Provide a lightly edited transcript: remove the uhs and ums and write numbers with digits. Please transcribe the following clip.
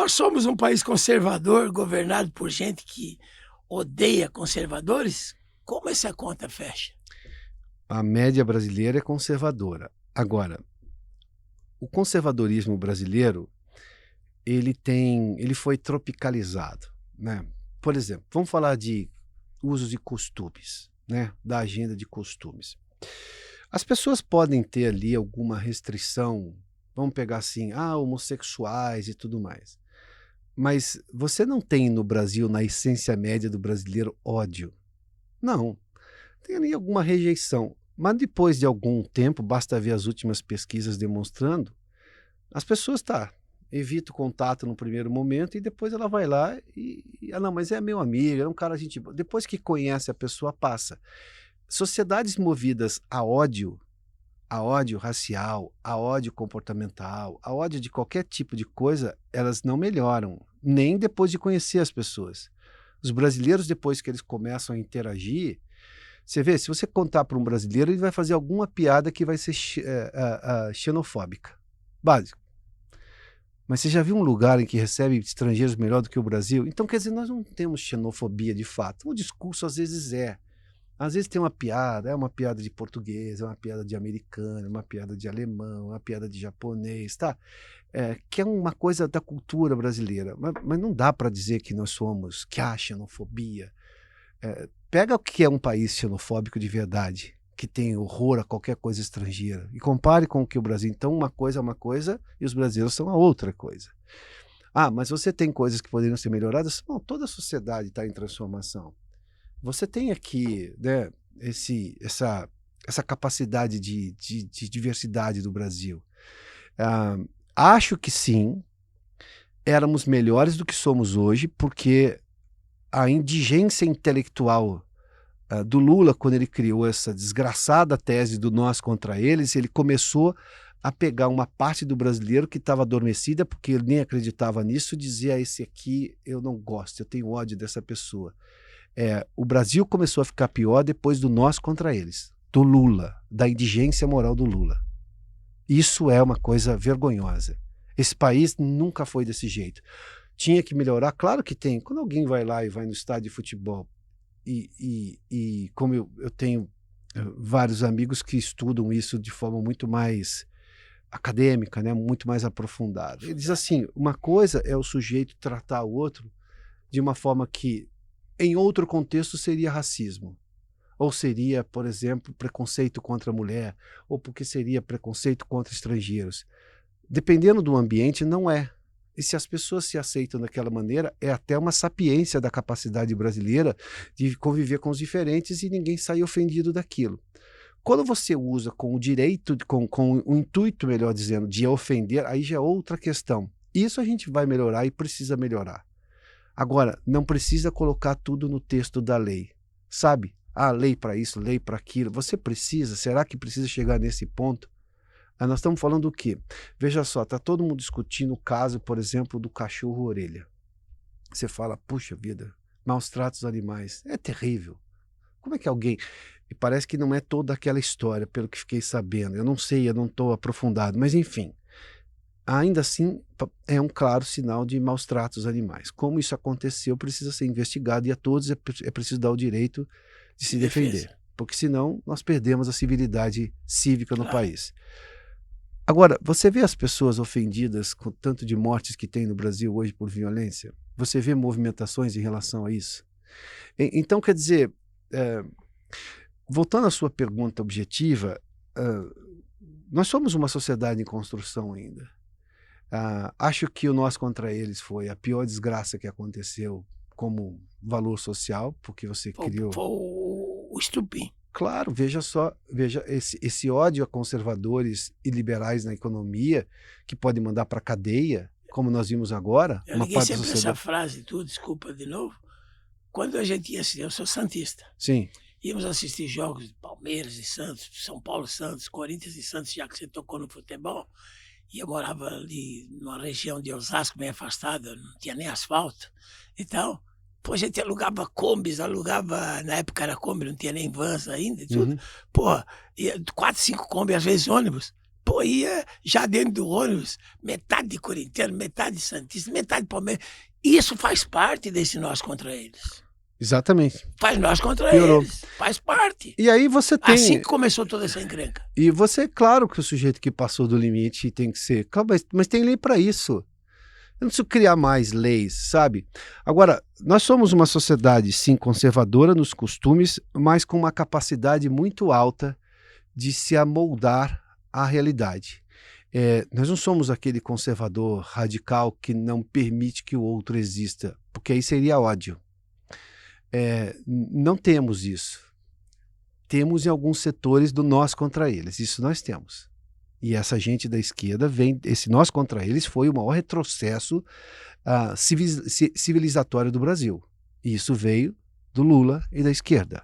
nós somos um país conservador, governado por gente que odeia conservadores, como essa conta fecha? A média brasileira é conservadora. Agora, o conservadorismo brasileiro, ele foi tropicalizado, né? Por exemplo, vamos falar de usos e costumes, né? Da agenda de costumes. As pessoas podem ter ali alguma restrição, vamos pegar assim, homossexuais e tudo mais. Mas você não tem no Brasil, na essência média do brasileiro, ódio. Não. Tem ali alguma rejeição. Mas depois de algum tempo, basta ver as últimas pesquisas demonstrando, as pessoas, evita o contato no primeiro momento e depois ela vai lá não, mas é meu amigo, é um cara gente boa. Depois que conhece a pessoa, passa. Sociedades movidas a ódio racial, a ódio comportamental, a ódio de qualquer tipo de coisa, elas não melhoram, nem depois de conhecer as pessoas. Os brasileiros, depois que eles começam a interagir, você vê, se você contar para um brasileiro, ele vai fazer alguma piada que vai ser xenofóbica. Básico. Mas você já viu um lugar em que recebe estrangeiros melhor do que o Brasil? Então, quer dizer, nós não temos xenofobia de fato. O discurso às vezes é. Às vezes tem uma piada, é uma piada de português, é uma piada de americano, é uma piada de alemão, é uma piada de japonês, tá? Que é uma coisa da cultura brasileira. Mas não dá para dizer que nós somos, que há xenofobia. Pega o que é um país xenofóbico de verdade, que tem horror a qualquer coisa estrangeira, e compare com o que o Brasil. Então, uma coisa é uma coisa e os brasileiros são a outra coisa. Mas você tem coisas que poderiam ser melhoradas? Bom, toda a sociedade está em transformação. Você tem aqui, né, essa capacidade de diversidade do Brasil. Acho que sim, éramos melhores do que somos hoje, porque a indigência intelectual do Lula, quando ele criou essa desgraçada tese do nós contra eles, ele começou a pegar uma parte do brasileiro que estava adormecida, porque ele nem acreditava nisso, e dizia: esse aqui eu não gosto, eu tenho ódio dessa pessoa. O Brasil começou a ficar pior depois do nós contra eles, do Lula, da indigência moral do Lula. Isso é uma coisa vergonhosa. Esse país nunca foi desse jeito. Tinha que melhorar, claro que tem. Quando alguém vai lá e vai no estádio de futebol, e como eu tenho vários amigos que estudam isso de forma muito mais acadêmica, né, muito mais aprofundada. Ele diz assim, uma coisa é o sujeito tratar o outro de uma forma que, em outro contexto, seria racismo. Ou seria, por exemplo, preconceito contra a mulher, ou porque seria preconceito contra estrangeiros. Dependendo do ambiente, não é. E se as pessoas se aceitam daquela maneira, é até uma sapiência da capacidade brasileira de conviver com os diferentes e ninguém sai ofendido daquilo. Quando você usa com o direito, com o intuito, melhor dizendo, de ofender, aí já é outra questão. Isso a gente vai melhorar e precisa melhorar. Agora, não precisa colocar tudo no texto da lei, sabe? Lei para isso, lei para aquilo. Você precisa? Será que precisa chegar nesse ponto? Nós estamos falando do quê? Veja só, está todo mundo discutindo o caso, por exemplo, do cachorro-orelha. Você fala, puxa vida, maus tratos aos animais. É terrível. Como é que alguém... E parece que não é toda aquela história, pelo que fiquei sabendo. Eu não sei, eu não estou aprofundado, mas enfim. Ainda assim, é um claro sinal de maus tratos aos animais. Como isso aconteceu, precisa ser investigado e a todos é preciso dar o direito de se defender. Porque senão nós perdemos a civilidade cívica no país. Agora, você vê as pessoas ofendidas com tanto de mortes que tem no Brasil hoje por violência? Você vê movimentações em relação a isso? Então, quer dizer, voltando à sua pergunta objetiva, nós somos uma sociedade em construção ainda. Acho que o nós contra eles foi a pior desgraça que aconteceu como valor social, porque você criou... Foi o estupim. Claro, veja esse ódio a conservadores e liberais na economia, que pode mandar para a cadeia, como nós vimos agora. Eu liguei sempre essa frase, desculpa de novo. Quando a gente ia assistir, eu sou santista. Sim. Íamos assistir jogos de Palmeiras e Santos, São Paulo e Santos, Corinthians e Santos, já que você tocou no futebol. E eu morava ali numa região de Osasco, bem afastada, não tinha nem asfalto e tal. Pô, a gente alugava combis, na época era Kombi, não tinha nem vans ainda e tudo. Pô, 4, 5 Kombi, às vezes ônibus, Pô, ia já dentro do ônibus, metade de corintiano, metade de santista, metade de palmeiras. Isso faz parte desse nós contra eles. Exatamente. Faz nós contra Piorou. eles. Faz parte. E aí você tem... Assim que começou toda essa encrenca. E você, claro que o sujeito que passou do limite tem que ser... Claro, mas tem lei para isso. Eu não preciso criar mais leis, sabe? Agora, nós somos uma sociedade, sim, conservadora nos costumes, mas com uma capacidade muito alta de se amoldar à realidade. Nós não somos aquele conservador radical que não permite que o outro exista, porque aí seria ódio. Não temos isso. Temos em alguns setores do nós contra eles, isso nós temos. E essa gente da esquerda esse nós contra eles foi o maior retrocesso civilizatório do Brasil. E isso veio do Lula e da esquerda.